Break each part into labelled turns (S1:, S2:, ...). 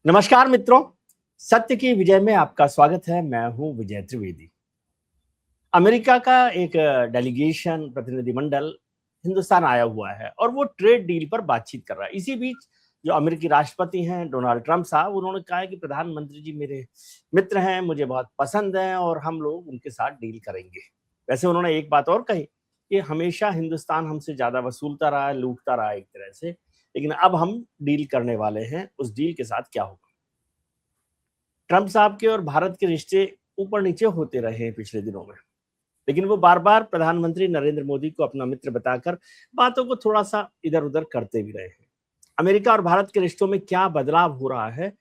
S1: नमस्कार मित्रों, सत्य की विजय में आपका स्वागत है। मैं हूं विजय त्रिवेदी। अमेरिका का एक डेलीगेशन प्रतिनिधिमंडल हिंदुस्तान आया हुआ है और वो ट्रेड डील पर बातचीत कर रहा है। इसी बीच जो अमेरिकी राष्ट्रपति हैं डोनाल्ड ट्रंप साहब, उन्होंने कहा है कि प्रधानमंत्री जी मेरे मित्र हैं, मुझे बहुत पसंद हैं और हम लोग उनके साथ डील करेंगे। वैसे उन्होंने एक बात और कही कि हमेशा हिंदुस्तान हमसे ज्यादा वसूलता रहा है, लूटता रहा है एक तरह से, लेकिन अब हम डील करने वाले हैं। उस डील के साथ क्या होगा? ट्रंप साहब के और भारत के रिश्ते ऊपर नीचे होते रहे हैं पिछले दिनों में, लेकिन वो बार बार प्रधानमंत्री नरेंद्र मोदी को अपना मित्र बताकर बातों को थोड़ा सा इधर उधर करते भी रहे हैं। अमेरिका और भारत के रिश्तों में क्या बदलाव हो रहा है,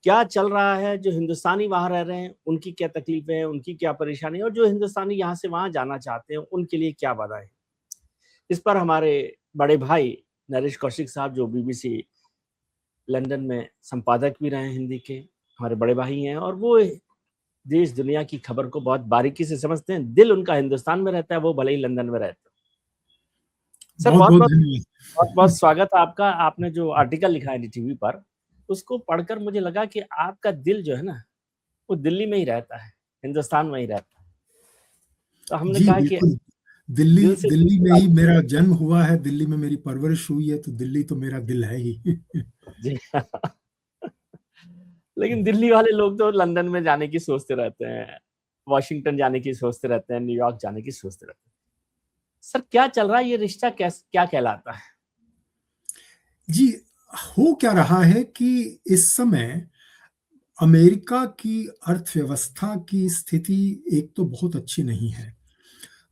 S1: क्या चल रहा है, जो हिंदुस्तानी वहां रह रहे हैं उनकी क्या तकलीफें हैं, उनकी क्या परेशानी है, और जो हिंदुस्तानी यहाँ से वहां जाना चाहते हैं उनके लिए क्या बाधाएं। इस पर हमारे बड़े भाई नरेश कौशिक साहब, जो बीबीसी लंदन में संपादक भी रहे हैं हिंदी के, हमारे बड़े भाई हैं और वो देश दुनिया की खबर को बहुत बारीकी से समझते हैं। दिल उनका हिंदुस्तान में रहता है, वो भले ही लंदन में रहते हैं। सर
S2: बहुत
S1: बहुत
S2: बहुत
S1: बहुत बहुत बहुत
S2: धन्यवाद।
S1: स्वागत है आपका। आपने जो आर्टिकल लिखा है टीवी पर, उसको पढ़कर मुझे लगा कि आपका दिल जो है ना, वो दिल्ली में ही रहता है, हिंदुस्तान में ही रहता है। तो हमने
S2: जी
S1: कहा कि
S2: बिल्कुल। दिल्ली
S1: दिल से
S2: दिल्ली में
S1: बात
S2: ही मेरा जन्म हुआ है, दिल्ली में मेरी परवरिश हुई है, तो दिल्ली तो मेरा दिल है ही।
S1: जी। लेकिन दिल्ली वाले लोग तो लंदन में जाने की सोचते रहते हैं, वॉशिंगटन जाने की सोचते रहते हैं, न्यूयॉर्क जाने की सोचते रहते हैं। सर क्या चल रहा है, ये रिश्ता क्या कहलाता है?
S2: जी, हो क्या रहा है कि इस समय अमेरिका की अर्थव्यवस्था की स्थिति एक तो बहुत अच्छी नहीं है।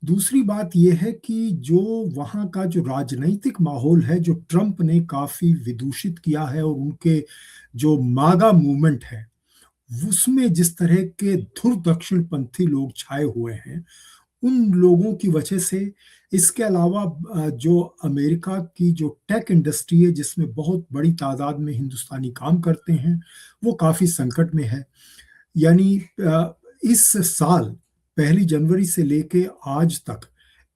S2: दूसरी बात यह है कि जो वहाँ का जो राजनैतिक माहौल है, जो ट्रंप ने काफ़ी विदूषित किया है, और उनके जो मागा मूवमेंट है, उसमें जिस तरह के धुर दक्षिणपंथी लोग छाए हुए हैं, उन लोगों की वजह से, इसके अलावा जो अमेरिका की जो टेक इंडस्ट्री है, जिसमें बहुत बड़ी तादाद में हिंदुस्तानी काम करते हैं, वो काफ़ी संकट में है। यानी इस साल 1 जनवरी से लेके आज तक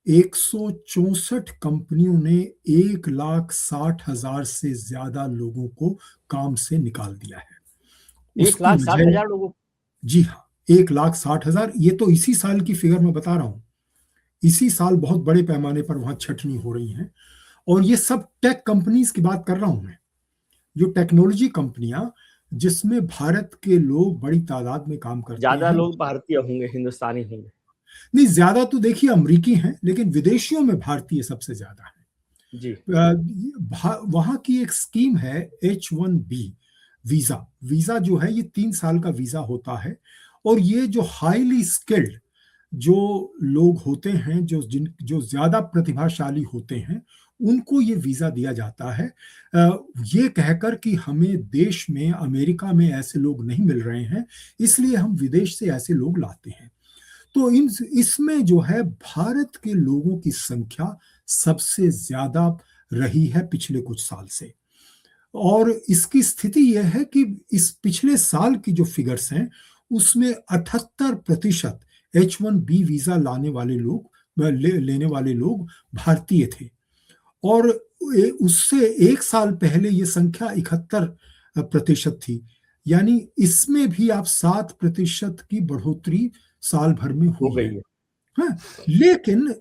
S2: 164 कंपनियों ने 1,60,000 से ज्यादा लोगों को काम से निकाल दिया है।
S1: एक
S2: उसकी
S1: लाख साठ
S2: वजह,
S1: हजार लोगों?
S2: जी हाँ, 1,60,000। ये तो इसी साल की फिगर मैं बता रहा हूँ। इसी साल बहुत बड़े पैमाने पर वहां छटनी हो रही है, और ये सब टेक कंपनीज की बात कर रहा हूं मैं, जो टेक्नोलॉजी कंपनियां, जिसमें भारत के लोग बड़ी तादाद में काम करते
S1: ज्यादा
S2: हैं।
S1: लोग भारतीय होंगे, हिंदुस्तानी होंगे?
S2: नहीं, ज्यादा तो देखिए अमरीकी हैं, लेकिन विदेशियों में भारतीय सबसे ज्यादा है।
S1: जी।
S2: वहां की एक स्कीम है H1B वीजा। वीजा जो है, ये 3 साल का वीजा होता है, और ये जो हाईली स्किल्ड जो लोग होते हैं, जो ज्यादा प्रतिभाशाली होते हैं, उनको ये वीजा दिया जाता है, ये कहकर कि हमें देश में, अमेरिका में ऐसे लोग नहीं मिल रहे हैं, इसलिए हम विदेश से ऐसे लोग लाते हैं। तो इसमें जो है, भारत के लोगों की संख्या सबसे ज्यादा रही है पिछले कुछ साल से। और इसकी स्थिति यह है कि इस पिछले साल की जो फिगर्स हैं, उसमें 78% H1B वीजा लाने वाले लोग, लेने वाले लोग भारतीय थे। और उससे एक साल पहले ये संख्या 71% थी। यानी इसमें भी आप 7% की बढ़ोतरी साल भर में
S1: हो
S2: हुई
S1: गई
S2: है।
S1: है।
S2: हाँ, लेकिन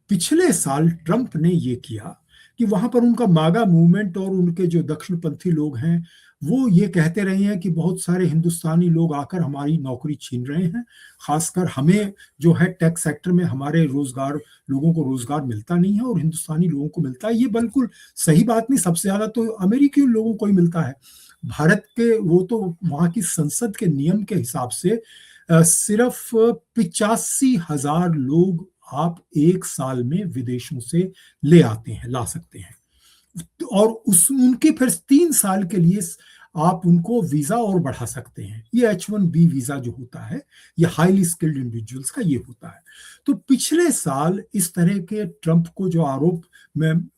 S2: पिछले साल ट्रंप ने ये किया कि वहां पर उनका मागा मूवमेंट और उनके जो दक्षिणपंथी लोग हैं, वो ये कहते रहे हैं कि बहुत सारे हिंदुस्तानी लोग आकर हमारी नौकरी छीन रहे हैं, खासकर हमें जो है टेक सेक्टर में हमारे रोजगार, लोगों को रोजगार मिलता नहीं है और हिंदुस्तानी लोगों को मिलता है। ये बिल्कुल सही बात नहीं, सबसे ज्यादा तो अमेरिकी लोगों को ही मिलता है। भारत के, वो तो वहां की संसद के नियम के हिसाब से सिर्फ 85,000 लोग आप एक साल में विदेशों से ले आते हैं, ला सकते हैं। और उस उनके फिर 3 साल के लिए आप उनको वीजा और बढ़ा सकते हैं। ये H1B वीजा जो होता है, ये हाईली स्किल्ड इंडिविजुअल्स का ये होता है। तो पिछले साल इस तरह के ट्रंप को जो आरोप में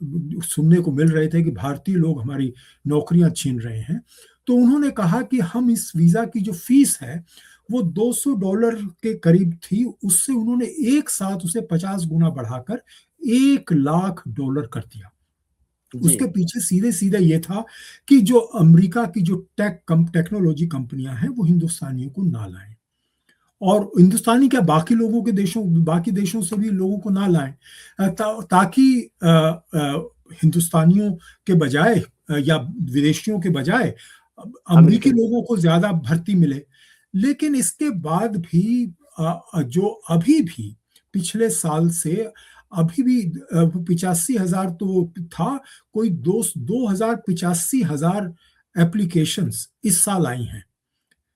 S2: सुनने को मिल रहे थे कि भारतीय लोग हमारी नौकरियां छीन रहे हैं, तो उन्होंने कहा कि हम इस वीजा की जो फीस है, वो $200 के करीब थी, उससे उन्होंने एक साथ उसे 50 गुना बढ़ाकर $1,00,000 कर दिया।
S1: जी।
S2: उसके पीछे सीधे सीधे ये था कि जो अमेरिका की जो टेक्नोलॉजी कंपनियां हैं वो हिंदुस्तानियों को ना लाएं, और हिंदुस्तानी क्या बाकी देशों से भी लोगों को ना लाएं, ताकि हिंदुस्तानियों के बजाय या विदेशियों के बजाय अमेरिकी
S1: अमेरिकन।
S2: लोगों को ज्यादा भर्ती मिले। लेकिन इसके बाद भी जो अभी भी पिछले साल से अभी भी 85,000 तो था, कोई 2,85,000 एप्लीकेशंस इस साल आई हैं।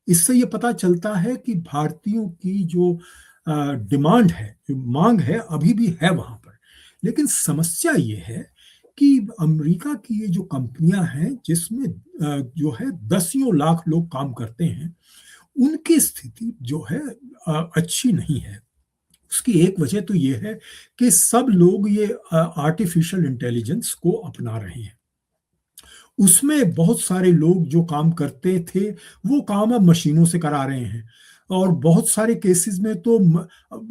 S2: इससे ये पता चलता है कि भारतीयों की जो डिमांड है, जो मांग है, अभी भी है वहां पर। लेकिन समस्या ये है कि अमेरिका की ये जो कंपनियां हैं जिसमें जो है दसियों लाख लोग काम करते हैं, उनकी स्थिति जो है अच्छी नहीं है। उसकी एक वजह तो ये है कि सब लोग ये आर्टिफिशियल इंटेलिजेंस को अपना रहे हैं। उसमें बहुत सारे लोग जो काम करते थे वो काम अब मशीनों से करा रहे हैं, और बहुत सारे केसेस में तो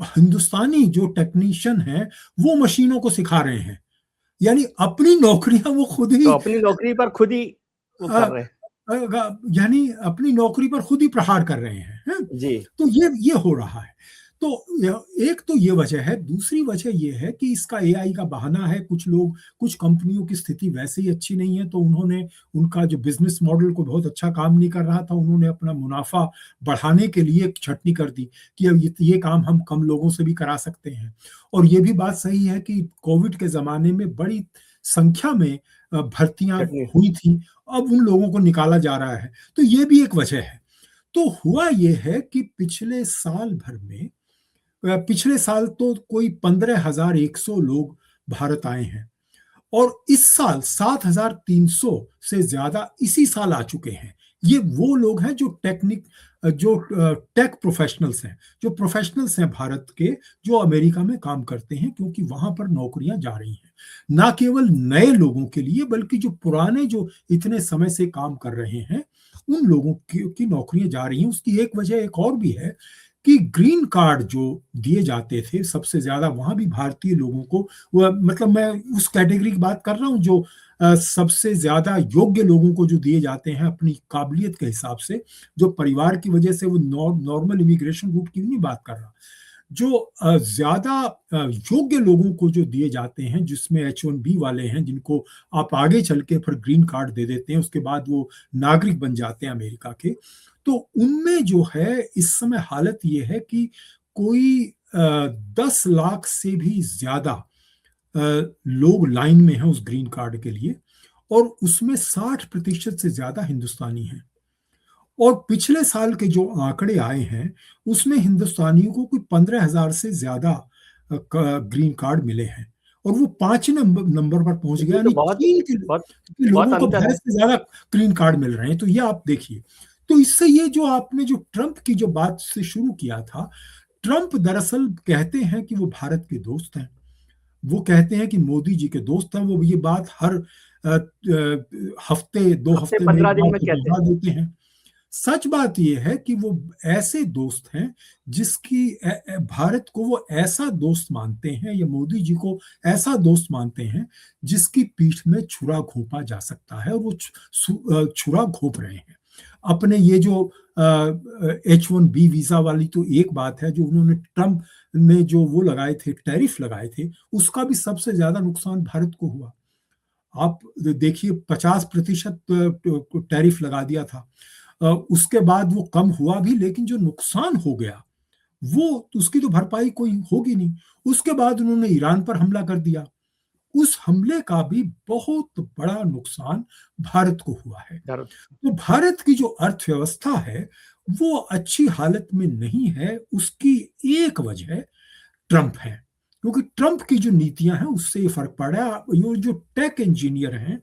S2: हिंदुस्तानी जो टेक्नीशियन हैं वो मशीनों को सिखा रहे हैं। यानी अपनी नौकरियां वो खुद
S1: तो
S2: ही
S1: अपनी नौकरी पर खुद ही वो कर रहे हैं।
S2: यानी अपनी नौकरी पर खुद ही प्रहार कर रहे हैं।
S1: जी।
S2: तो ये हो रहा है। तो एक तो ये वजह है। दूसरी वजह ये है कि इसका एआई का बहाना है। कुछ कंपनियों की स्थिति वैसे ही अच्छी नहीं है, तो उन्होंने उनका जो बिजनेस मॉडल को बहुत अच्छा काम नहीं कर रहा था, उन्होंने अपना मुनाफा बढ़ाने के लिए एक छटनी कर दी कि अब ये काम हम कम लोगों से भी करा सकते हैं। और ये भी बात सही है कि कोविड के जमाने में बड़ी संख्या में भर्तियां
S1: चटनी।
S2: हुई थी, अब उन लोगों को निकाला जा रहा है। तो ये भी एक वजह है। तो हुआ ये है कि पिछले साल तो कोई 15,100 लोग भारत आए हैं, और इस साल 7,300 से ज्यादा इसी साल आ चुके हैं। ये वो लोग हैं जो टेक प्रोफेशनल्स हैं, जो प्रोफेशनल्स हैं भारत के, जो अमेरिका में काम करते हैं, क्योंकि वहां पर नौकरियां जा रही हैं। ना केवल नए लोगों के लिए, बल्कि जो पुराने, जो इतने समय से काम कर रहे हैं, उन लोगों की नौकरियां जा रही हैं। उसकी एक वजह एक और भी है कि ग्रीन कार्ड जो दिए जाते थे सबसे ज्यादा, वहां भी भारतीय लोगों को, मतलब मैं उस कैटेगरी की बात कर रहा हूं जो सबसे ज्यादा योग्य लोगों को जो दिए जाते हैं अपनी काबिलियत के हिसाब से, जो परिवार की वजह से, वो नॉर्मल इमिग्रेशन रूट की नहीं बात कर रहा, जो ज्यादा योग्य लोगों को जो दिए जाते हैं, जिसमें H1B वाले हैं, जिनको आप आगे चल के फिर ग्रीन कार्ड दे देते हैं, उसके बाद वो नागरिक बन जाते हैं अमेरिका के। तो उनमें जो है इस समय हालत ये है कि कोई 10 लाख से भी ज्यादा लोग लाइन में हैं उस ग्रीन कार्ड के लिए, और उसमें 60% से ज्यादा हिंदुस्तानी हैं। और पिछले साल के जो आंकड़े आए हैं उसमें हिंदुस्तानियों को कोई 15,000 से ज्यादा ग्रीन कार्ड मिले हैं, और वो 5 नंबर पर पहुंच गया।
S1: ये तो
S2: यानी
S1: बहुत
S2: चीन के
S1: बहुत बहुत
S2: लोगों को
S1: अंतर है।
S2: 20 से ज्यादा ग्रीन कार्ड मिल रहे हैं। तो ये आप देखिए। तो इससे ये जो आपने जो ट्रंप की जो बात से शुरू किया था, ट्रंप दरअसल कहते हैं कि वो भारत के दोस्त हैं, वो कहते हैं कि मोदी जी के दोस्त हैं। वो ये बात हर हफ्ते 2 हफ्ते में एक
S1: 15 दिन
S2: बार
S1: में
S2: तो
S1: कहते
S2: दोहरा
S1: हैं।
S2: देते हैं। सच बात यह है कि वो ऐसे दोस्त हैं जिसकी भारत को वो ऐसा दोस्त मानते हैं, या मोदी जी को ऐसा दोस्त मानते हैं जिसकी पीठ में छुरा घोंपा जा सकता है, और वो छुरा घोंप रहे हैं। अपने ये जो H1B वीजा वाली तो एक बात है, जो उन्होंने ट्रंप ने जो वो लगाए थे, टैरिफ लगाए थे, उसका भी सबसे ज्यादा नुकसान भारत को हुआ। आप देखिए, 50% टैरिफ लगा दिया था। उसके बाद वो कम हुआ भी, लेकिन जो नुकसान हो गया वो, उसकी तो भरपाई कोई होगी नहीं। उसके बाद उन्होंने ईरान पर हमला कर दिया। उस हमले का भी बहुत बड़ा नुकसान भारत को हुआ है।
S1: भारत।
S2: तो भारत की जो अर्थव्यवस्था है वो अच्छी हालत में नहीं है। उसकी एक वजह ट्रंप है, क्योंकि ट्रंप की जो नीतियां हैं उससे ये फर्क पड़ रहा है। ये जो टेक इंजीनियर हैं,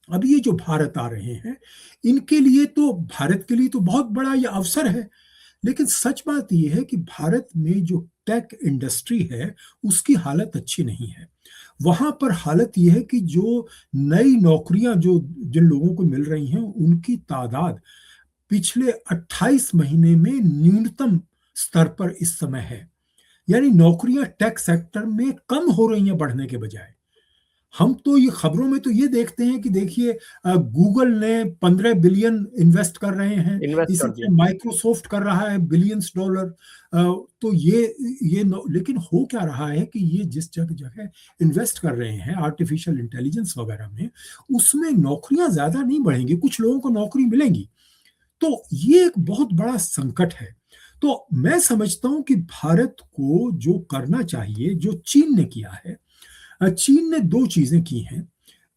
S2: अब ये जो भारत आ रहे हैं, इनके लिए तो, भारत के लिए तो बहुत बड़ा ये अवसर है। लेकिन सच बात यह है कि भारत में जो टेक इंडस्ट्री है उसकी हालत अच्छी नहीं है। वहां पर हालत यह है कि जो नई नौकरियां जो जिन लोगों को मिल रही हैं, उनकी तादाद पिछले 28 महीने में न्यूनतम स्तर पर इस समय है। यानी नौकरियां टेक सेक्टर में कम हो रही हैं बढ़ने के बजाय। हम तो ये खबरों में तो ये देखते हैं कि देखिए गूगल ने 15 बिलियन इन्वेस्ट कर रहे हैं,
S1: इन्वेस्ट
S2: इसी
S1: कर दिया।
S2: तरह माइक्रोसॉफ्ट कर रहा है बिलियंस डॉलर। तो लेकिन हो क्या रहा है कि ये जिस जगह जगह इन्वेस्ट कर रहे हैं आर्टिफिशियल इंटेलिजेंस वगैरह में, उसमें नौकरियां ज्यादा नहीं बढ़ेंगी, कुछ लोगों को नौकरी मिलेंगी। तो ये एक बहुत बड़ा संकट है। तो मैं समझता हूं कि भारत को जो करना चाहिए, जो चीन ने किया है, चीन ने दो चीजें की हैं।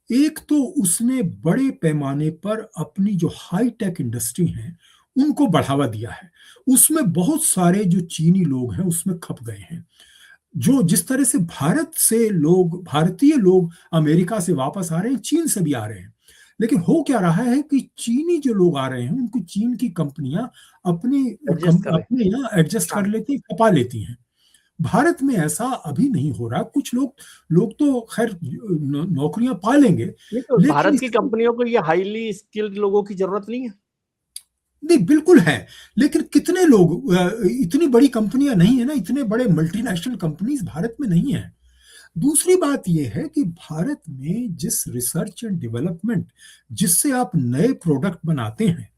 S2: एक तो उसने बड़े पैमाने पर अपनी जो हाई टेक इंडस्ट्री है उनको बढ़ावा दिया है। उसमें बहुत सारे जो चीनी लोग हैं उसमें खप गए हैं। जो जिस तरह से भारतीय लोग अमेरिका से वापस आ रहे हैं, चीन से भी आ रहे हैं। लेकिन हो क्या रहा है कि चीनी जो लोग आ रहे हैं उनको चीन की कंपनियां
S1: एडजस्ट कर रहे।
S2: अपने यहाँ एडजस्ट कर
S1: हाँ,
S2: लेती, खपा लेती हैं। भारत में ऐसा अभी नहीं हो रहा। कुछ लोग लोग तो खैर नौकरियां पा लेंगे,
S1: नहीं तो
S2: लेकिन
S1: भारत की
S2: इससे
S1: कंपनियों को ये हाईली स्किल्ड लोगों की जरूरत नहीं है।
S2: नहीं, बिल्कुल है। लेकिन कितने लोग, इतनी बड़ी कंपनियां नहीं है ना, इतने बड़े मल्टीनेशनल कंपनीज भारत में नहीं है। दूसरी बात यह है कि भारत में जिस रिसर्च एंड डेवलपमेंट, जिससे आप नए प्रोडक्ट बनाते हैं,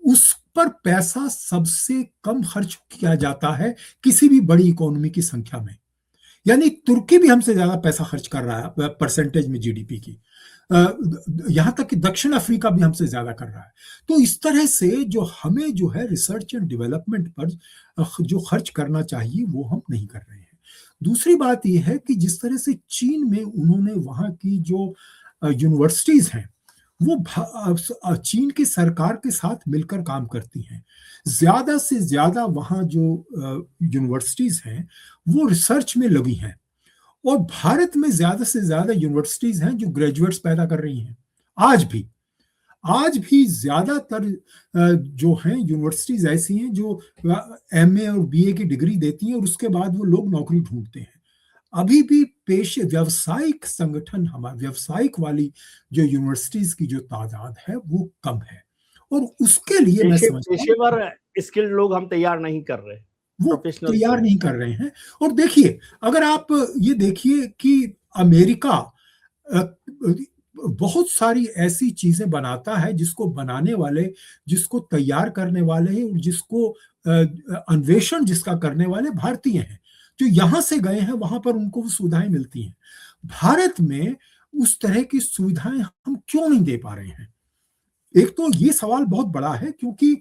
S2: उस पर पैसा सबसे कम खर्च किया जाता है किसी भी बड़ी इकोनॉमी की संख्या में। यानी तुर्की भी हमसे ज्यादा पैसा खर्च कर रहा है परसेंटेज में जीडीपी की। यहां तक कि दक्षिण अफ्रीका भी हमसे ज्यादा कर रहा है। तो इस तरह से जो हमें जो है रिसर्च एंड डेवलपमेंट पर जो खर्च करना चाहिए वो हम नहीं कर रहे हैं। दूसरी बात यह है कि जिस तरह से चीन में उन्होंने वहां की जो यूनिवर्सिटीज हैं वो चीन की सरकार के साथ मिलकर काम करती हैं। ज्यादा से ज्यादा वहां जो यूनिवर्सिटीज हैं वो रिसर्च में लगी हैं। और भारत में ज्यादा से ज्यादा यूनिवर्सिटीज हैं जो ग्रेजुएट्स पैदा कर रही हैं। आज भी आज भी ज्यादातर जो हैं यूनिवर्सिटीज ऐसी हैं जो एमए और बीए की डिग्री देती हैं और उसके बाद वो लोग नौकरी ढूंढते हैं। अभी भी पेशे व्यावसायिक संगठन, हमारे व्यावसायिक वाली जो यूनिवर्सिटीज की जो तादाद है वो कम है। और उसके लिए मैं समझता हूँ
S1: पेशेवर स्किल्ड लोग हम तैयार नहीं कर रहे,
S2: वो
S1: प्रोफेशनल्स
S2: तैयार
S1: नहीं।
S2: नहीं कर रहे हैं। और देखिए, अगर आप ये देखिए कि अमेरिका अ, बहुत सारी ऐसी चीजें बनाता है जिसको बनाने वाले, जिसको तैयार करने वाले हैं, जिसको अन्वेषण जिसका करने वाले भारतीय हैं। जो यहां से गए हैं वहां पर उनको वो सुविधाएं मिलती हैं। भारत में उस तरह की सुविधाएं हम क्यों नहीं दे पा रहे हैं? एक तो ये सवाल बहुत बड़ा है, क्योंकि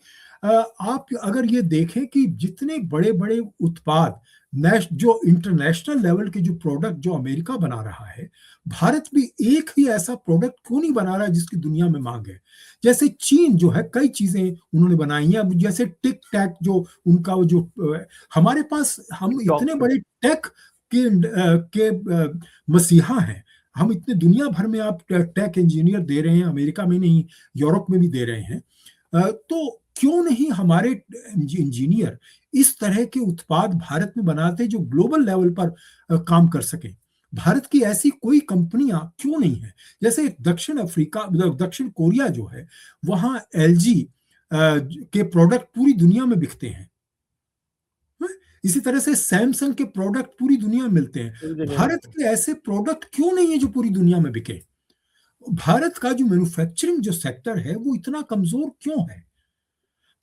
S2: आप अगर ये देखें कि जितने बड़े बड़े उत्पाद, जो इंटरनेशनल लेवल के जो प्रोडक्ट जो अमेरिका बना रहा है, भारत भी एक ही ऐसा प्रोडक्ट क्यों नहीं बना रहा है जिसकी दुनिया में मांग है? जैसे चीन जो है कई चीजें उन्होंने बनाई हैं। अब जैसे टिक टैक जो उनका वो जो हमारे पास, हम
S1: टिकटॉक
S2: इतने बड़े टेक मसीहा हैं। हम इतने दुनिया भर में आप टेक इंजीनियर दे रहे हैं, अमेरिका में नहीं यूरोप में भी दे रहे हैं। तो क्यों नहीं हमारे इंजीनियर इस तरह के उत्पाद भारत में बनाते जो ग्लोबल लेवल पर काम कर सके? भारत की ऐसी कोई कंपनियां क्यों नहीं है? जैसे दक्षिण कोरिया जो है, वहां एलजी के प्रोडक्ट पूरी दुनिया में बिकते हैं। इसी तरह से सैमसंग के प्रोडक्ट पूरी दुनिया में मिलते हैं।
S1: पूरी दुनिया में
S2: भारत के ऐसे प्रोडक्ट क्यों नहीं है जो पूरी दुनिया में बिके? भारत का जो मैन्युफैक्चरिंग जो सेक्टर है वो इतना कमजोर क्यों है?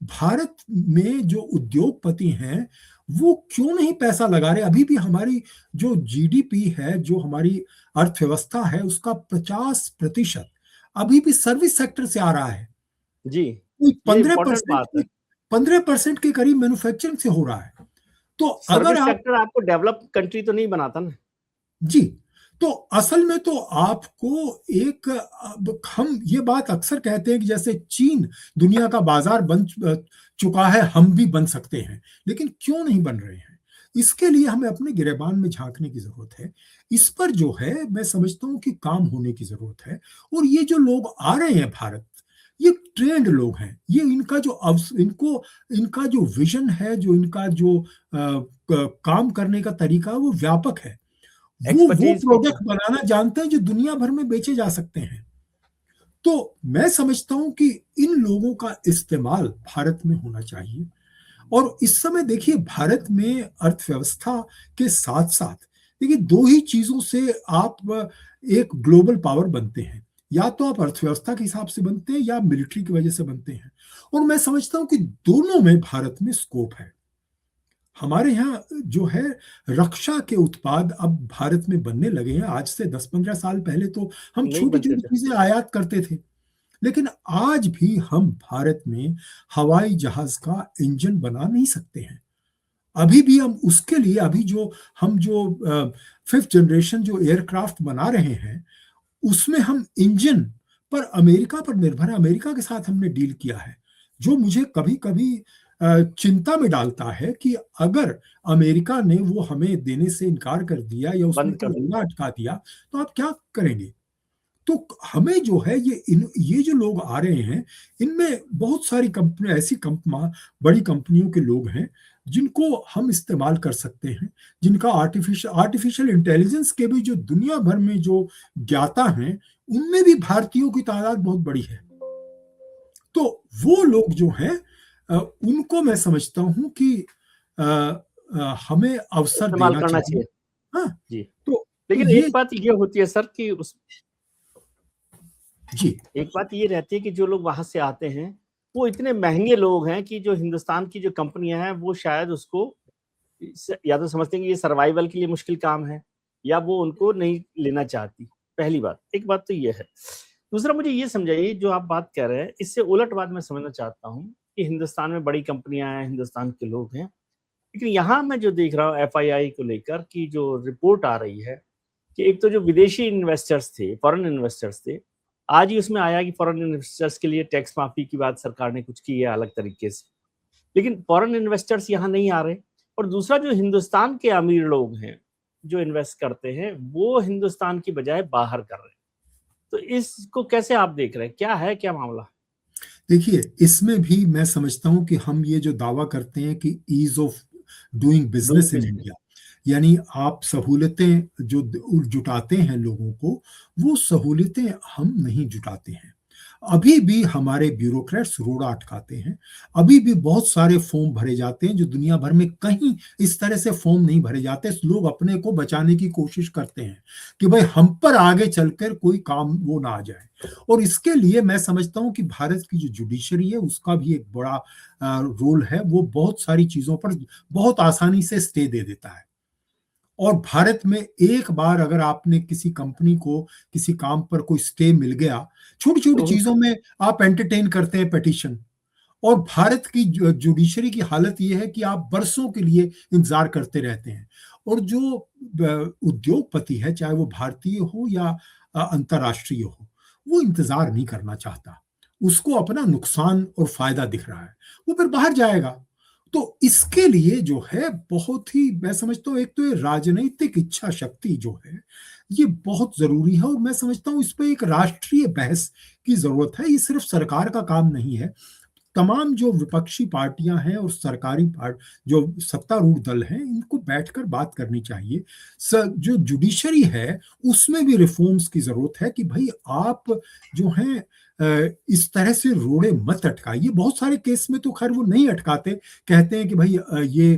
S2: भारत में जो उद्योगपति हैं वो क्यों नहीं पैसा लगा रहे? अभी भी हमारी जो जीडीपी है, जो हमारी अर्थव्यवस्था है, उसका 50% अभी भी सर्विस सेक्टर से आ रहा है।
S1: जी,
S2: कोई
S1: ये
S2: पंद्रह
S1: इम्पोर्टेंट
S2: परसेंट
S1: बात है।
S2: की 15% के करीब मैन्युफैक्चरिंग से हो रहा है। तो अगर
S1: सर्विस
S2: आप,
S1: सेक्टर आपको डेवलप कंट्री तो नहीं बनाता ना।
S2: जी, तो असल में तो आपको एक, हम ये बात अक्सर कहते हैं कि जैसे चीन दुनिया का बाजार बन चुका है, हम भी बन सकते हैं। लेकिन क्यों नहीं बन रहे हैं? इसके लिए हमें अपने गिरेबान में झांकने की जरूरत है। इस पर जो है मैं समझता हूं कि काम होने की जरूरत है। और ये जो लोग आ रहे हैं भारत, ये ट्रेंड लोग हैं। ये इनका जो इनका जो विजन है, जो इनका जो काम करने का तरीका है वो व्यापक है। वो
S1: एक्सपर्टीज भी है।
S2: प्रोडक्ट बनाना जानते हैं जो दुनिया भर में बेचे जा सकते हैं। तो मैं समझता हूं कि इन लोगों का इस्तेमाल भारत में होना चाहिए। और इस समय देखिए, भारत में अर्थव्यवस्था के साथ साथ देखिए, दो ही चीजों से आप एक ग्लोबल पावर बनते हैं। या तो आप अर्थव्यवस्था के हिसाब से बनते हैं या मिलिट्री की वजह से बनते हैं। और मैं समझता हूं कि दोनों में भारत में स्कोप है। हमारे यहाँ जो है रक्षा के उत्पाद अब भारत में बनने लगे हैं। आज से 10-15 साल पहले तो हम
S1: नहीं
S2: छोटी
S1: बनते
S2: छोटी
S1: थे।
S2: चीजें आयात करते थे। लेकिन आज भी हम भारत में हवाई जहाज का इंजन बना नहीं सकते हैं। अभी भी हम उसके लिए अभी जो हम जो 5th जनरेशन जो एयरक्राफ्ट बना रहे हैं, उसमें हम इंजन पर अमेरिका पर निर्भर है। अमेरिका के साथ हमने डील किया है, जो मुझे कभी-कभी चिंता में डालता है कि अगर अमेरिका ने वो हमें देने से इनकार कर दिया या उसमें
S1: बंद कर
S2: कोई
S1: दिया।
S2: रोड़ा अटका दिया, तो आप क्या करेंगे? तो हमें जो है ये जो लोग आ रहे हैं, इनमें बहुत सारी कंपनी ऐसी बड़ी कंपनियों के लोग हैं जिनको हम इस्तेमाल कर सकते हैं, जिनका आर्टिफिशियल इंटेलिजेंस के भी जो दुनिया भर में जो ज्ञाता हैं, उनमें भी भारतीयों की तादाद बहुत बड़ी है। तो वो लोग जो हैं उनको मैं समझता हूँ कि हमें अवसर
S1: इस्तेमाल
S2: देना
S1: करना
S2: चाहिए।
S1: चाहिए।
S2: हाँ,
S1: जी।
S2: तो
S1: लेकिन
S2: ये
S1: एक बात ये होती है सर कि
S2: जी,
S1: एक बात ये रहती है कि जो लोग वहां से आते हैं वो इतने महंगे लोग हैं कि जो हिंदुस्तान की जो कंपनियां हैं वो शायद उसको या तो समझते हैं कि ये सर्वाइवल के लिए मुश्किल काम है, या वो उनको नहीं लेना चाहती। पहली बात, एक बात तो ये है। दूसरा, मुझे ये समझाइए, जो आप बात कह रहे हैं इससे उलट बात मैं समझना चाहता हूँ कि हिंदुस्तान में बड़ी कंपनियां हैं, हिंदुस्तान के लोग हैं, लेकिन यहाँ मैं जो देख रहा हूँ एफआईआई को लेकर की जो रिपोर्ट आ रही है कि एक तो जो विदेशी इन्वेस्टर्स थे, फॉरेन इन्वेस्टर्स थे, आज ही उसमें आया कि फॉरेन इन्वेस्टर्स के लिए टैक्स माफी की बात सरकार ने कुछ की है अलग तरीके से, लेकिन फॉरेन इन्वेस्टर्स यहाँ नहीं आ रहे। और दूसरा, जो हिंदुस्तान के अमीर लोग हैं जो इन्वेस्ट करते हैं वो हिंदुस्तान की बजाय बाहर कर रहे हैं। तो इसको कैसे आप देख रहे हैं, क्या है, क्या मामला?
S2: देखिए, इसमें भी मैं समझता हूँ कि हम ये जो दावा करते हैं कि ease of doing
S1: doing
S2: business in
S1: business.
S2: India, यानी आप सहूलतें जो जुटाते हैं लोगों को, वो सहूलतें हम नहीं जुटाते हैं। अभी भी हमारे ब्यूरोक्रेट्स रोड़ा अटकाते हैं। अभी भी बहुत सारे फॉर्म भरे जाते हैं जो दुनिया भर में कहीं इस तरह से फॉर्म नहीं भरे जाते। लोग अपने को बचाने की कोशिश करते हैं कि भाई हम पर आगे चलकर कोई काम वो ना आ जाए। और इसके लिए मैं समझता हूँ कि भारत की जो जुडिशरी है उसका भी एक बड़ा रोल है। वो बहुत सारी चीज़ों पर बहुत आसानी से स्टे दे देता है। और भारत में एक बार अगर आपने किसी कंपनी को किसी काम पर कोई स्टे मिल गया, छोटी-छोटी
S1: तो
S2: चीज़ों में आप एंटरटेन करते हैं पिटीशन। और भारत की जुडिशरी की हालत ये है कि आप बरसों के लिए इंतज़ार करते रहते हैं। और जो उद्योगपति है, चाहे वो भारतीय हो या अंतर्राष्ट्रीय हो, वो इंतज़ार नहीं करना चाहता। उसको अपना नुकसान और फ़ायदा दिख रहा है, वो फिर बाहर जाएगा। तो इसके लिए जो है बहुत ही मैं समझता हूँ एक तो ये राजनैतिक इच्छा शक्ति जो है, ये बहुत ज़रूरी है। और मैं समझता हूँ इस पे एक राष्ट्रीय बहस की ज़रूरत है। ये सिर्फ़ सरकार का काम नहीं है। तमाम जो विपक्षी पार्टियां हैं और सरकारी पार्ट जो सत्तारूढ़ दल हैं, इनको बैठकर बात करनी चाहिए। जो जुडिशरी है उसमें भी रिफॉर्म्स की जरूरत है कि भाई आप जो हैं इस तरह से रोड़े मत अटकाइए। बहुत सारे केस में तो खैर वो नहीं अटकाते, कहते हैं कि भाई ये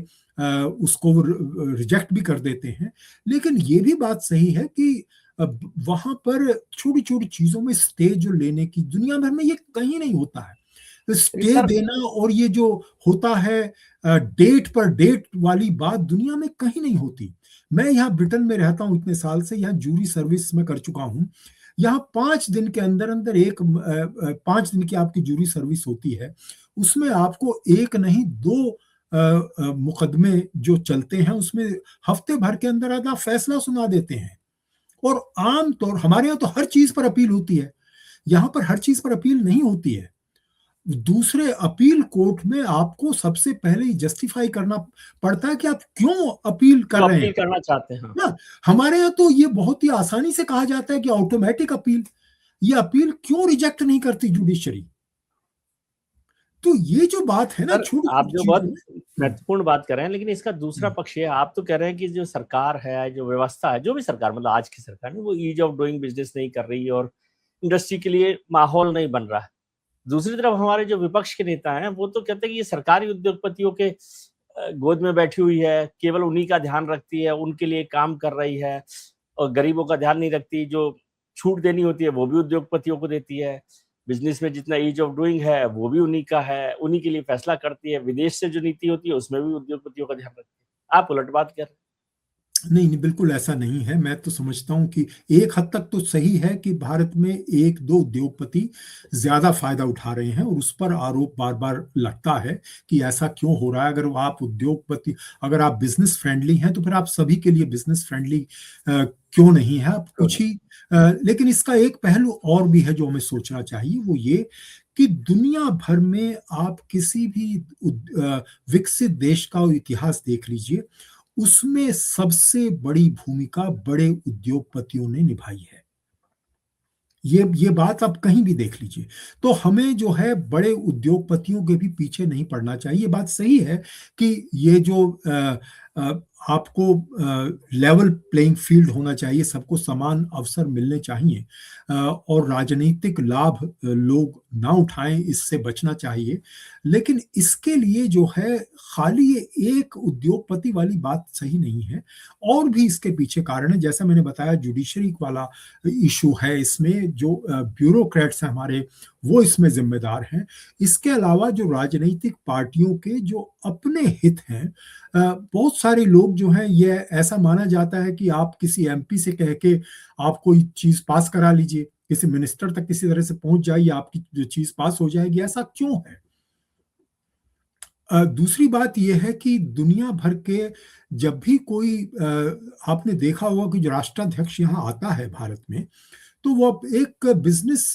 S2: उसको रिजेक्ट भी कर देते हैं। लेकिन ये भी बात सही है कि वहां पर छोटी छोटी चीजों में स्टे जो लेने की दुनिया भर में ये कहीं नहीं होता है।
S1: लेकिन
S2: स्टे
S1: सर,
S2: देना और ये जो होता है डेट पर डेट वाली बात दुनिया में कहीं नहीं होती। मैं यहाँ ब्रिटेन में रहता हूँ इतने साल से, यहाँ जूरी सर्विस में कर चुका हूँ। यहाँ 5 दिन के अंदर अंदर 5 दिन की आपकी जूरी सर्विस होती है। उसमें आपको एक नहीं दो मुकदमे जो चलते हैं उसमें हफ्ते भर के अंदर अंदर आप फैसला सुना देते हैं। और आम तौर हमारे यहाँ तो हर चीज पर अपील होती है, यहाँ पर हर चीज पर अपील नहीं होती है। दूसरे अपील कोर्ट में आपको सबसे पहले जस्टिफाई करना पड़ता है कि आप क्यों अपील कर
S1: जो
S2: रहे हैं
S1: अपील करना चाहते हैं, हाँ।
S2: ना। हमारे यहाँ तो ये बहुत ही आसानी से कहा जाता है कि ऑटोमेटिक अपील। ये अपील क्यों रिजेक्ट नहीं करती जुडिशरी? तो ये जो बात है ना
S1: सर,
S2: छोटी
S1: आप
S2: छोटी
S1: जो
S2: चीजों
S1: बहुत
S2: में।
S1: महत्वपूर्ण बात कर रहे हैं, लेकिन इसका दूसरा पक्ष ये है, आप तो कह रहे हैं कि जो सरकार है, जो व्यवस्था है, जो भी सरकार, मतलब आज की सरकार है, वो ईज ऑफ डूइंग बिजनेस नहीं कर रही और इंडस्ट्री के लिए माहौल नहीं बन रहा है। दूसरी तरफ हमारे जो विपक्ष के नेता हैं वो तो कहते हैं कि ये सरकारी उद्योगपतियों के गोद में बैठी हुई है, केवल उन्हीं का ध्यान रखती है, उनके लिए काम कर रही है और गरीबों का ध्यान नहीं रखती। जो छूट देनी होती है वो भी उद्योगपतियों को देती है। बिजनेस में जितना ईज ऑफ डूइंग है वो भी उन्हीं का है, उन्हीं के लिए फैसला करती है। विदेश से जो नीति होती है उसमें भी उद्योगपतियों का ध्यान रखती है। आप उलट बात कर रहे हैं।
S2: नहीं नहीं, बिल्कुल ऐसा नहीं है। मैं तो समझता हूं कि एक हद तक तो सही है कि भारत में एक दो उद्योगपति ज्यादा फायदा उठा रहे हैं और उस पर आरोप बार बार लगता है कि ऐसा क्यों हो रहा है। अगर आप उद्योगपति, अगर आप बिजनेस फ्रेंडली हैं तो फिर आप सभी के लिए बिजनेस फ्रेंडली क्यों नहीं है? आप कुछ ही लेकिन इसका एक पहलू और भी है जो हमें सोचना चाहिए, वो ये कि दुनिया भर में आप किसी भी विकसित देश का इतिहास देख लीजिए, उसमें सबसे बड़ी भूमिका बड़े उद्योगपतियों ने निभाई है। ये बात आप कहीं भी देख लीजिए। तो हमें जो है बड़े उद्योगपतियों के भी पीछे नहीं पड़ना चाहिए। ये बात सही है कि ये जो आपको लेवल प्लेइंग फील्ड होना चाहिए, सबको समान अवसर मिलने चाहिए और राजनीतिक लाभ लोग ना उठाएं, इससे बचना चाहिए। लेकिन इसके लिए जो है खाली ये एक उद्योगपति वाली बात सही नहीं है, और भी इसके पीछे कारण है। जैसा मैंने बताया, जुडिशरी वाला इशू है इसमें, जो ब्यूरोक्रेट्स हैं हमारे, वो इसमें जिम्मेदार हैं। इसके अलावा जो राजनीतिक पार्टियों के जो अपने हित हैं, बहुत सारे लोग जो हैं, ये ऐसा माना जाता है कि आप किसी एमपी से कह के आप कोई चीज पास करा लीजिए, किसी मिनिस्टर तक किसी तरह से पहुंच जाइए, आपकी जो चीज पास हो जाएगी। ऐसा क्यों है? दूसरी बात यह है कि दुनिया भर के जब भी कोई आपने देखा होगा कि जो राष्ट्राध्यक्ष यहाँ आता है भारत में, तो वो एक बिजनेस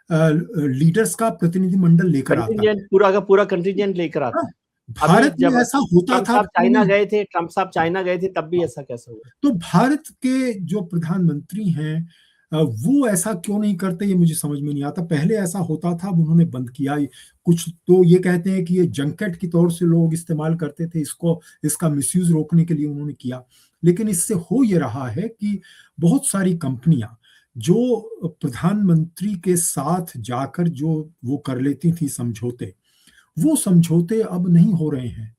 S2: लीडर्स का प्रतिनिधिमंडल लेकर आता है।
S1: कंटिजेंट पूरा का पूरा कंटिजेंट लेकर
S2: हाँ,
S1: आता है। अभी
S2: भारत में
S1: जब
S2: ऐसा होता था
S1: ट्रम्प साहब चाइना गए थे तब भी ऐसा कैसे हुआ?
S2: तो भारत के जो प्रधानमंत्री हैं वो ऐसा क्यों नहीं करते, ये मुझे समझ में नहीं आता। पहले ऐसा होता था, अब उन्होंने बंद किया। कुछ तो ये कहते हैं कि ये जंकेट की तौर से लोग इस्तेमाल करते थे इसको, इसका मिसयूज रोकने के लिए उन्होंने किया। लेकिन इससे हो ये रहा है कि बहुत सारी कंपनियां जो प्रधानमंत्री के साथ जाकर जो वो कर लेती थी समझौते, वो समझौते अब नहीं हो रहे हैं।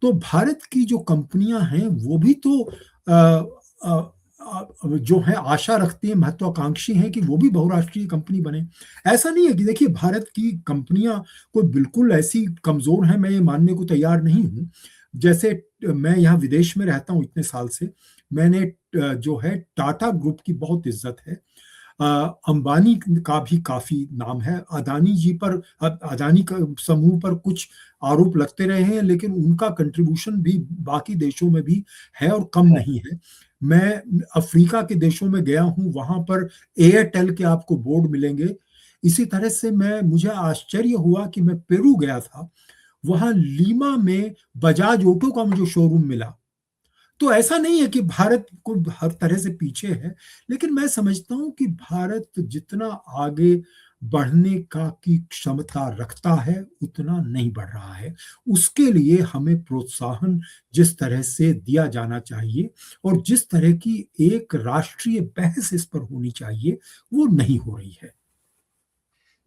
S2: तो भारत की जो कंपनियां हैं वो भी तो जो है आशा रखती है, महत्वाकांक्षी हैं कि वो भी बहुराष्ट्रीय कंपनी बने। ऐसा नहीं है कि देखिए भारत की कंपनियां कोई बिल्कुल ऐसी कमजोर हैं, मैं ये मानने को तैयार नहीं हूं। जैसे मैं यहाँ विदेश में रहता हूँ इतने साल से, मैंने जो है टाटा ग्रुप की बहुत इज्जत है। अंबानी का भी काफी नाम है। अदानी जी पर, अदानी का समूह पर कुछ आरोप लगते रहे हैं, लेकिन उनका कंट्रीब्यूशन भी बाकी देशों में भी है और कम नहीं है। मैं अफ्रीका के देशों में गया हूं, वहां पर एयरटेल के आपको बोर्ड मिलेंगे। इसी तरह से मुझे आश्चर्य हुआ कि मैं पेरू गया था, वहां लीमा में बजाज ऑटो का मुझे शोरूम मिला। तो ऐसा नहीं है कि भारत को हर तरह से पीछे है, लेकिन मैं समझता हूं कि भारत जितना आगे बढ़ने का की क्षमता रखता है उतना नहीं बढ़ रहा है। उसके लिए हमें प्रोत्साहन जिस तरह से दिया जाना चाहिए और जिस तरह की एक राष्ट्रीय बहस इस पर होनी चाहिए, वो नहीं हो रही है।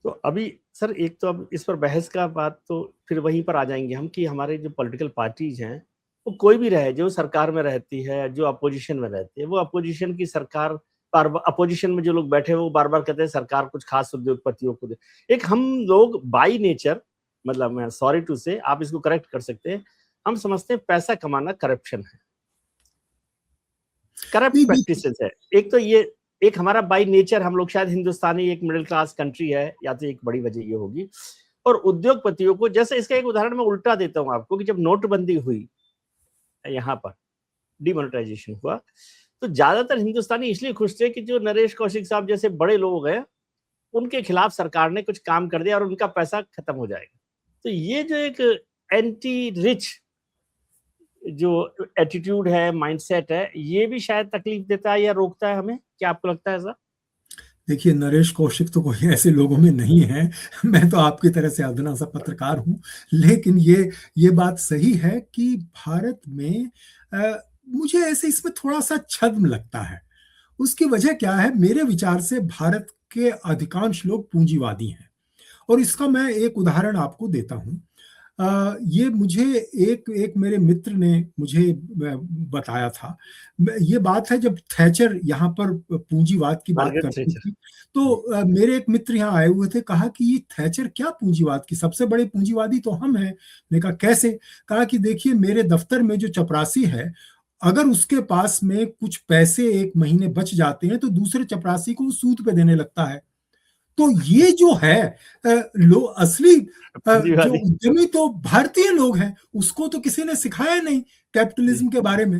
S1: तो अभी सर, एक तो अब इस पर बहस का बात तो फिर वहीं पर आ जाएंगे हम कि हमारे जो पॉलिटिकल पार्टीज हैं, वो कोई भी रहे, जो सरकार में रहती है, जो अपोजिशन में रहती है, वो अपोजिशन की सरकार, अपोजिशन में जो लोग बैठे हैं वो बार बार कहते हैं सरकार कुछ खास उद्योगपतियों को दे। एक हम लोग बाई नेचर, मतलब मैं सॉरी टू से, आप इसको करेक्ट कर सकते हैं, हम समझते हैं पैसा कमाना करप्शन है, करप्ट प्रैक्टिसेस है। एक तो ये एक हमारा बाई नेचर, हम लोग शायद हिंदुस्तानी एक मिडिल क्लास कंट्री है, या तो एक बड़ी वजह ये होगी। और उद्योगपतियों को, जैसे इसका एक उदाहरण मैं उल्टा देता हूं आपको, कि जब नोटबंदी हुई, यहाँ पर डिमोनेटाइजेशन हुआ, तो ज्यादातर हिंदुस्तानी इसलिए खुश थे कि जो नरेश कौशिक साहब जैसे बड़े लोग हैं, उनके खिलाफ सरकार ने कुछ काम कर दिया और उनका पैसा खत्म हो जाएगा। तो ये जो एक एंटी रिच जो एटीट्यूड है, माइंडसेट है, ये भी शायद तकलीफ देता है या रोकता है हमें। क्या आपको लगता है ऐसा?
S2: देखिए, नरेश कौशिक तो कोई ऐसे लोगों में नहीं है। मैं तो आपकी तरह से अदना सा पत्रकार हूं। लेकिन ये बात सही है कि भारत में मुझे ऐसे इसमें थोड़ा सा छद्म लगता है। उसकी वजह क्या है? मेरे विचार से भारत के अधिकांश लोग पूंजीवादी हैं, और इसका मैं एक उदाहरण आपको देता हूं। ये मुझे एक एक मेरे मित्र ने मुझे बताया था। ये बात है जब थैचर यहाँ पर पूंजीवाद की बात
S1: मार्गरेट
S2: करती
S1: थैचर।
S2: थी, तो मेरे एक मित्र यहाँ आए हुए थे, कहा कि ये थैचर क्या पूंजीवाद की, सबसे बड़े पूंजीवादी तो हम हैं। मैंने कहा कैसे? कहा कि देखिए, मेरे दफ्तर में जो चपरासी है, अगर उसके पास में कुछ पैसे एक महीने बच जाते हैं तो दूसरे चपरासी को वो सूद पे देने लगता है। तो ये जो है असली जो
S1: पूंजीवादी।
S2: उद्यमी तो भारतीय लोग हैं, उसको तो किसी ने सिखाया नहीं
S1: जी।
S2: कैपिटलिज्म के बारे में।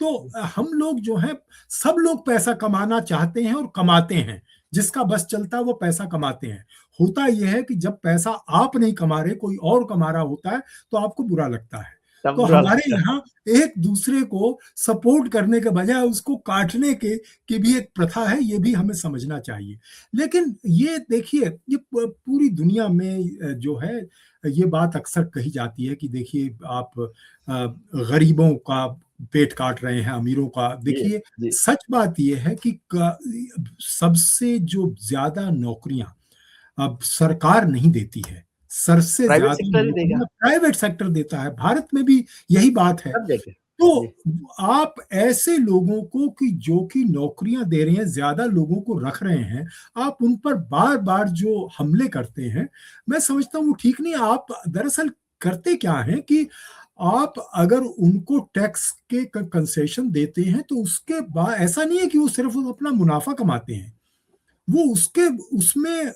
S2: तो हम लोग जो है, सब लोग पैसा कमाना चाहते हैं और कमाते हैं, जिसका बस चलता है वो पैसा कमाते हैं। होता यह है कि जब पैसा आप नहीं कमा रहे, कोई और कमा रहा होता है, तो आपको बुरा लगता है।
S1: तब
S2: तो
S1: बुरा
S2: हमारे
S1: लगता है।
S2: यहाँ एक दूसरे को सपोर्ट करने के बजाय उसको काटने के की भी एक प्रथा है, ये भी हमें समझना चाहिए। लेकिन ये देखिए, ये पूरी दुनिया में जो है, ये बात अक्सर कही जाती है कि देखिए, आप गरीबों का पेट काट रहे हैं, अमीरों का।
S1: जी।
S2: देखिए,
S1: जी।
S2: सच बात ये है कि सबसे जो ज्यादा नौकरियां अब सरकार नहीं देती है, सर से
S1: प्राइवेट
S2: ज्यादा
S1: सेक्टर ही देगा।
S2: नौकरियां प्राइवेट सेक्टर देता है। भारत में भी यही बात है।
S1: सब जगह। जी।
S2: तो आप ऐसे लोगों को कि जो कि नौकरियां दे रहे हैं, ज्यादा लोगों को रख रहे हैं, आप उन पर बार बार जो हमले करते हैं, मैं समझता हूँ वो ठीक नहीं है। आप दरअसल करते क्या है कि आप अगर उनको टैक्स के कंसेशन देते हैं, तो उसके बाद ऐसा नहीं है कि वो सिर्फ अपना मुनाफा कमाते हैं, वो उसके उसमें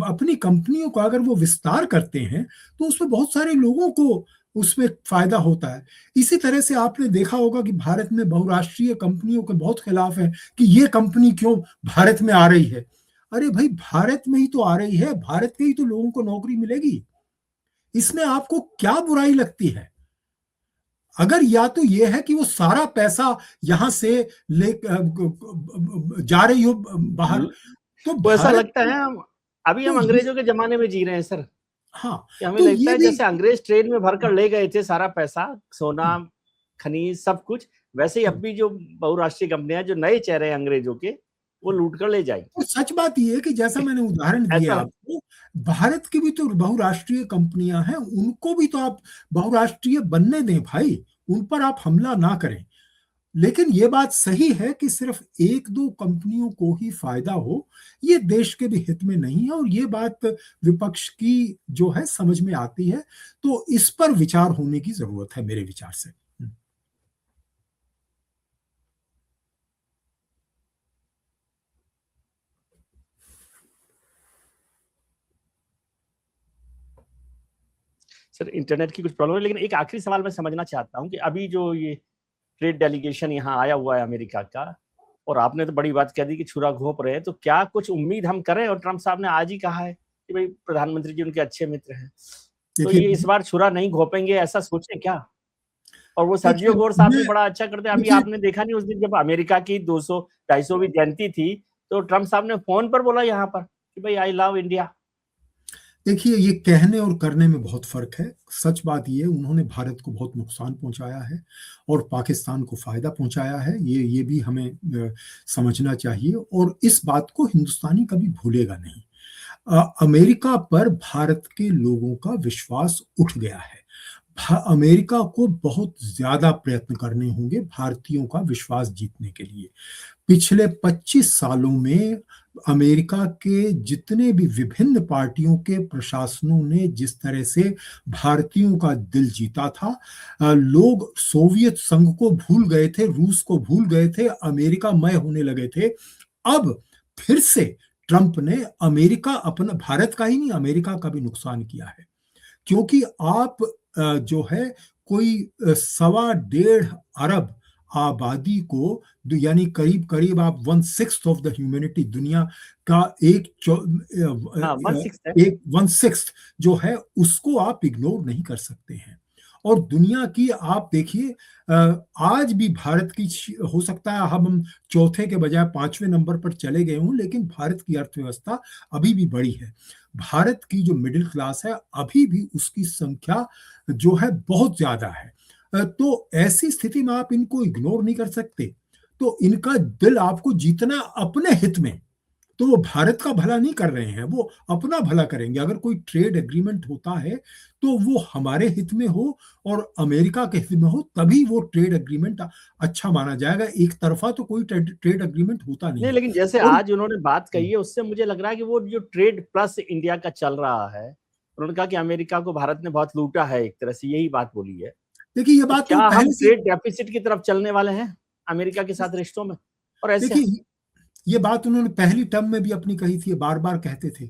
S2: अपनी कंपनियों का अगर वो विस्तार करते हैं, तो उसमें बहुत सारे लोगों को उसमें फायदा होता है। इसी तरह से आपने देखा होगा कि भारत में बहुराष्ट्रीय कंपनियों के बहुत खिलाफ है कि ये कंपनी क्यों भारत में आ रही है। अरे भाई, भारत में ही तो आ रही है, भारत के ही तो लोगों को नौकरी मिलेगी, इसमें आपको क्या बुराई लगती है? अगर या तो ये है कि वो सारा पैसा यहां से ले जा रही हो बाहर, तो
S1: वो ऐसा
S2: भारत
S1: लगता है हम
S2: तो ये
S1: अंग्रेजों के जमाने में जी रहे हैं सर।
S2: हाँ,
S1: कि हमें
S2: तो
S1: लगता
S2: ये
S1: है
S2: भी
S1: जैसे अंग्रेज ट्रेन में भरकर ले गए थे सारा पैसा, सोना, खनिज, सब कुछ, वैसे ही अब भी जो बहुराष्ट्रीय कंपनियां जो नए चेहरे हैं अंग्रेजों के, वो लूट कर ले जाएंगी।
S2: तो सच बात ये है कि जैसा मैंने उदाहरण दिए
S1: ऐसा
S2: आपको, भारत की भी तो बहुराष्ट्रीय कंपनियां हैं, उनको भी तो आप बहुराष्ट्रीय बनने दें भाई, उन पर आप हमला ना करें। लेकिन ये बात सही है कि सिर्फ एक दो कंपनियों को ही फायदा हो, ये देश के भी हित में नहीं है, और ये बात विपक्ष की जो है समझ में आती है। तो इस पर विचार होने की जरूरत है मेरे विचार से।
S1: सर इंटरनेट की कुछ प्रॉब्लम है, लेकिन एक आखिरी सवाल मैं समझना चाहता हूँ कि अभी जो ये ट्रेड डेलीगेशन यहाँ आया हुआ है अमेरिका का, और आपने तो बड़ी बात कह दी कि छुरा घोंप रहे हैं, तो क्या कुछ उम्मीद हम करें? और ट्रम्प साहब ने आज ही कहा है कि भाई प्रधानमंत्री जी उनके अच्छे मित्र हैं, तो ये इस
S2: देखिए
S1: बार छुरा नहीं घोंपेंगे, ऐसा सोचें क्या? और वो सर्जियो
S2: देखिए
S1: गोर साहब भी
S2: मैं
S1: बड़ा अच्छा करते हैं। अभी
S2: देखिए
S1: आपने देखा नहीं, उस दिन जब अमेरिका की 200-250वीं जयंती थी, तो ट्रम्प साहब ने फोन पर बोला यहाँ पर कि भाई आई लव इंडिया।
S2: देखिए, ये कहने और करने में बहुत फर्क है। सच बात ये, उन्होंने भारत को बहुत नुकसान पहुंचाया है और पाकिस्तान को फायदा पहुंचाया है, ये भी हमें समझना चाहिए, और इस बात को हिंदुस्तानी कभी भूलेगा नहीं। अमेरिका पर भारत के लोगों का विश्वास उठ गया है। अमेरिका को बहुत ज्यादा प्रयत्न करने होंगे भारतीयों का विश्वास जीतने के लिए। पिछले 25 सालों में अमेरिका के जितने भी विभिन्न पार्टियों के प्रशासनों ने जिस तरह से भारतीयों का दिल जीता था, लोग सोवियत संघ को भूल गए थे, रूस को भूल गए थे, अमेरिका मय होने लगे थे। अब फिर से ट्रंप ने अमेरिका, अपना भारत का ही नहीं, अमेरिका का भी नुकसान किया है। क्योंकि आप जो है कोई 1.25 अरब आबादी को, यानी करीब करीब आप 1/6 ऑफ द ह्यूमैनिटी, दुनिया का
S1: हाँ, 1/6 है।
S2: एक 1/6 जो है, उसको आप इग्नोर नहीं कर सकते हैं। और दुनिया की आप देखिए, आज भी भारत की, हो सकता है हम चौथे के बजाय 5वें नंबर पर चले गए हों, लेकिन भारत की अर्थव्यवस्था अभी भी बड़ी है। भारत की जो मिडिल क्लास है, अभी भी उसकी संख्या जो है बहुत ज्यादा है। तो ऐसी स्थिति में आप इनको इग्नोर नहीं कर सकते। तो इनका दिल आपको जीतना अपने हित में, तो वो भारत का भला नहीं कर रहे हैं, वो अपना भला करेंगे। अगर कोई ट्रेड एग्रीमेंट होता है तो वो हमारे हित में हो और अमेरिका के हित में हो, तभी वो ट्रेड एग्रीमेंट अच्छा माना जाएगा। एक तरफा तो कोई ट्रेड एग्रीमेंट होता नहीं
S1: नहीं,
S2: है।
S1: लेकिन जैसे
S2: और
S1: आज उन्होंने बात कही है उससे मुझे लग रहा है कि वो जो ट्रेड प्लस इंडिया का चल रहा है, उन्होंने कहा कि अमेरिका को भारत ने बहुत लूटा है, एक तरह से यही बात बोली है।
S2: देखिए, ये
S1: तो
S2: बात तो
S1: क्या हम
S2: पहले से,
S1: ट्रेड डेफिसिट की तरफ चलने वाले हैं अमेरिका के साथ रिश्तों में? और ऐसे
S2: देखिए, ये बात उन्होंने पहली टर्म में भी अपनी कही थी, बार बार कहते थे।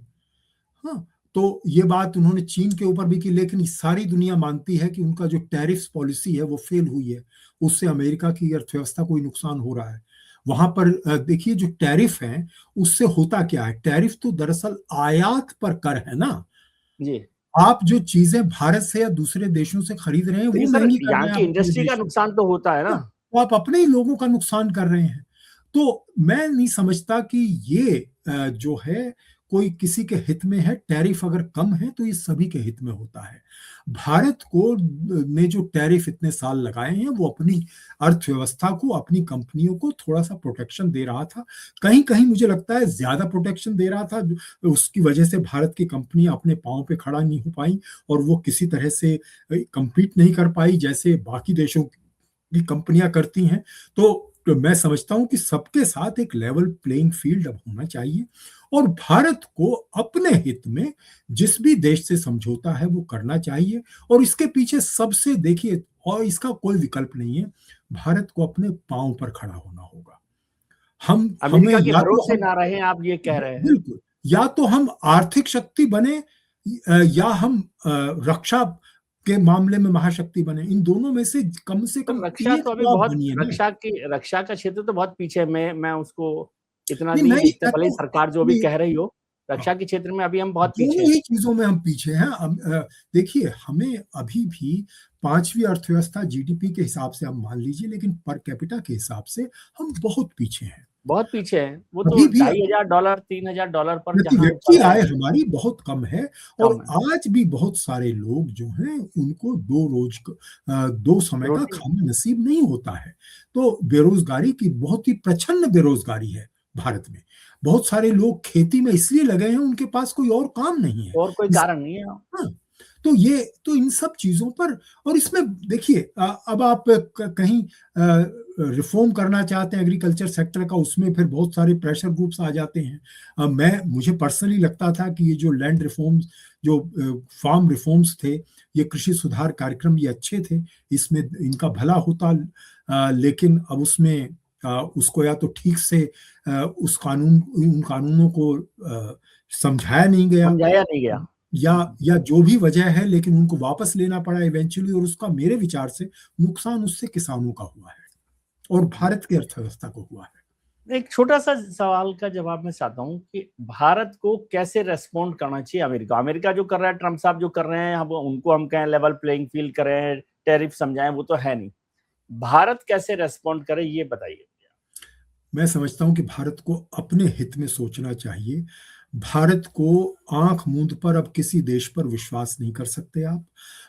S2: हाँ, तो ये बात उन्होंने चीन के ऊपर भी की, लेकिन सारी दुनिया मानती है कि उनका जो टैरिफ पॉलिसी है वो फेल हुई है, उससे अमेरिका की अर्थव्यवस्था को नुकसान हो रहा है। वहां पर देखिए, जो टैरिफ है उससे होता क्या है? टैरिफ तो दरअसल आयात पर कर है ना।
S1: जी,
S2: आप जो चीजें भारत से या दूसरे देशों से खरीद रहे हैं वो
S1: लेकिन सर
S2: महंगी कर
S1: यहाँ
S2: रहे हैं
S1: की
S2: आप अपने
S1: इंडस्ट्री का
S2: देश में।
S1: नुकसान तो होता है ना।
S2: हाँ, तो आप अपने ही लोगों का नुकसान कर रहे हैं। तो मैं नहीं समझता कि ये जो है कोई किसी के हित में है। टैरिफ अगर कम है तो ये सभी के हित में होता है। भारत को ने जो टैरिफ इतने साल लगाए हैं वो अपनी अर्थव्यवस्था को, अपनी कंपनियों को थोड़ा सा प्रोटेक्शन दे रहा था। कहीं कहीं मुझे लगता है ज्यादा प्रोटेक्शन दे रहा था, उसकी वजह से भारत की कंपनियां अपने पांव पे खड़ा नहीं हो पाई और वो किसी तरह से compete नहीं कर पाई जैसे बाकी देशों की कंपनियां करती हैं। तो मैं समझता हूं कि सबके साथ एक लेवल प्लेइंग फील्ड अब होना चाहिए और भारत को अपने हित में जिस भी देश से समझौता है वो करना चाहिए। और इसके पीछे सबसे, देखिए, और इसका कोई विकल्प नहीं है, भारत को अपने पांव पर खड़ा होना होगा। हम हमें
S1: अमेरिका के
S2: या तो
S1: भरोसे
S2: हम,
S1: ना रहे, आप ये कह रहे हैं?
S2: बिल्कुल, या तो हम आर्थिक शक्ति बने या हम रक्षा के मामले में महाशक्ति बने। इन दोनों में से
S1: तो
S2: कम
S1: रक्षा
S2: एक
S1: तो अभी
S2: तो आप
S1: बहुत,
S2: बनिए ना।
S1: रक्षा का क्षेत्र तो बहुत पीछे है। मैं उसको इतना
S2: नहीं,
S1: नहीं
S2: मैं ये
S1: देखते, भले
S2: कहता
S1: ही
S2: हूँ,
S1: सरकार जो भी
S2: नहीं,
S1: कह रही हो,
S2: हाँ,
S1: रक्षा के क्षेत्र में अभी हम बहुत पीछे
S2: दोनों
S1: हैं।
S2: ही चीजों में हम पीछे हैं। देखिए, हमें अभी भी पांचवी अर्थव्यवस्था जीडीपी के हिसाब से हम मान लीजिए, लेकिन पर कैपिटा के हिसाब से हम बहुत पीछे हैं।
S1: बहुत पीछे हैं। वो तो
S2: अभी भी
S1: $2,500 $3,000 पर
S2: प्रति
S1: जहां
S2: व्यक्ति
S1: पड़ रहे
S2: आय
S1: हैं,
S2: हमारी बहुत कम है। और
S1: कम है।
S2: आज भी बहुत सारे लोग जो हैं उनको दो समय का
S1: रोटी।
S2: खाना नसीब नहीं होता है। तो बेरोजगारी की बहुत ही प्रचंड बेरोजगारी है भारत में। बहुत सारे लोग खेती में इसलिए लगे हैं उनके पास कोई और काम नहीं है।
S1: और कोई
S2: इस
S1: कारण नहीं है।
S2: हाँ, तो ये तो इन सब चीजों पर, और इसमें देखिए, अब आप कहीं रिफॉर्म करना चाहते हैं एग्रीकल्चर सेक्टर का, उसमें फिर बहुत सारे प्रेशर ग्रुप्स आ जाते हैं। मुझे पर्सनली लगता था कि ये जो लैंड रिफॉर्म्स, जो फार्म रिफॉर्म्स थे, ये कृषि सुधार कार्यक्रम, ये अच्छे थे, इसमें इनका भला होता। लेकिन अब उसमें उसको या तो ठीक से उन कानूनों को समझाया नहीं गया,
S1: समझाया नहीं गया।
S2: या जो भी वजह है, लेकिन उनको वापस लेना पड़ा इवेंचुअली। और उसका मेरे विचार से नुकसान उससे किसानों का हुआ है और भारत की अर्थव्यवस्था को हुआ है।
S1: एक छोटा सा सवाल का जवाब मैं चाहता हूँ कि भारत को कैसे रेस्पॉन्ड करना चाहिए अमेरिका? अमेरिका जो कर रहा है, ट्रम्प साहब जो कर रहे हैं, हम उनको हम कहें लेवल प्लेइंग फील्ड करें, टैरिफ समझाएं, वो तो है नहीं। भारत कैसे रेस्पॉन्ड करे, ये बताइए।
S2: मैं समझता हूं कि भारत को अपने हित में सोचना चाहिए। भारत को आंख मूंद पर अब किसी देश पर विश्वास नहीं कर सकते आप।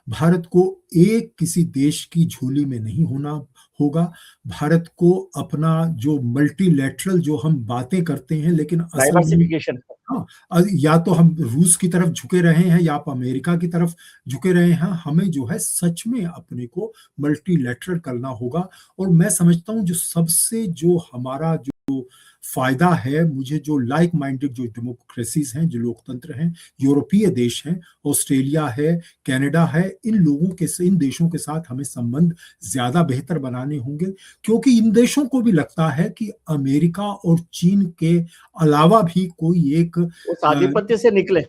S2: भारत को एक किसी देश की झोली में नहीं होना होगा। भारत को अपना जो मल्टीलैटरल जो हम बातें करते हैं, लेकिन असल में,
S1: डाइवर्सिफिकेशन।
S2: हाँ, या तो हम रूस की तरफ झुके रहे हैं या आप अमेरिका की तरफ झुके रहे हैं। हमें जो है सच में अपने को मल्टीलैटरल करना होगा। और मैं समझता हूं जो सबसे, जो हमारा जो फायदा है, मुझे जो लाइक माइंडेड जो डेमोक्रेसीज हैं, जो लोकतंत्र हैं, यूरोपीय देश हैं, ऑस्ट्रेलिया है, कनाडा है, इन देशों के साथ हमें संबंध ज्यादा बेहतर बनाने होंगे। क्योंकि इन देशों को भी लगता है कि अमेरिका और चीन के अलावा भी कोई
S1: उस आधिपत्य से निकले।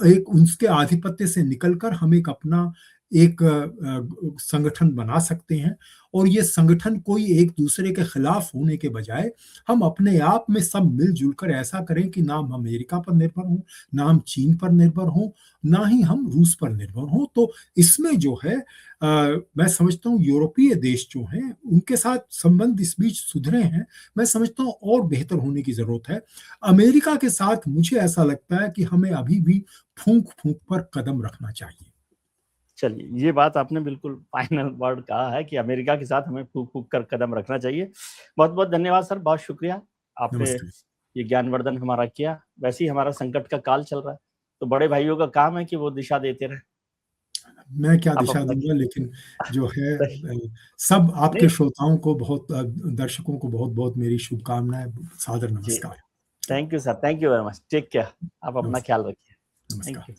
S2: एक उनके आधिपत्य से निकलकर हम एक अपना एक संगठन बना सकते हैं। और ये संगठन कोई एक दूसरे के खिलाफ होने के बजाय हम अपने आप में सब मिलजुल कर ऐसा करें कि ना हम अमेरिका पर निर्भर हों, ना हम चीन पर निर्भर हों, ना ही हम रूस पर निर्भर हों। तो इसमें जो है मैं समझता हूँ यूरोपीय देश जो हैं उनके साथ संबंध इस बीच सुधरे हैं। मैं समझता हूँ और बेहतर होने की जरूरत है। अमेरिका के साथ मुझे ऐसा लगता है कि हमें अभी भी फूंक फूंक पर कदम रखना चाहिए।
S1: चलिए, ये बात आपने बिल्कुल फाइनल वर्ड कहा है कि अमेरिका के साथ हमें फूक फूक कर कदम रखना चाहिए। बहुत बहुत धन्यवाद सर, बहुत शुक्रिया। आपने
S2: नमस्ते।
S1: ये ज्ञानवर्धन हमारा किया। वैसे ही हमारा संकट का काल चल रहा है, तो बड़े भाइयों का काम है कि वो दिशा देते रहे।
S2: मैं क्या
S1: आप
S2: दिशा
S1: अपना
S2: दूंगा, लेकिन जो है
S1: सही
S2: सब आपके
S1: नहीं।
S2: श्रोताओं को बहुत, दर्शकों को बहुत बहुत मेरी शुभकामनाएं, सादर
S1: जी,
S2: नमस्कार।
S1: Thank you sir, thank you very much, take care. आप अपना
S2: नमस्कार।
S1: ख्याल रखिए। थैंक
S2: नमस्कार।
S1: यू।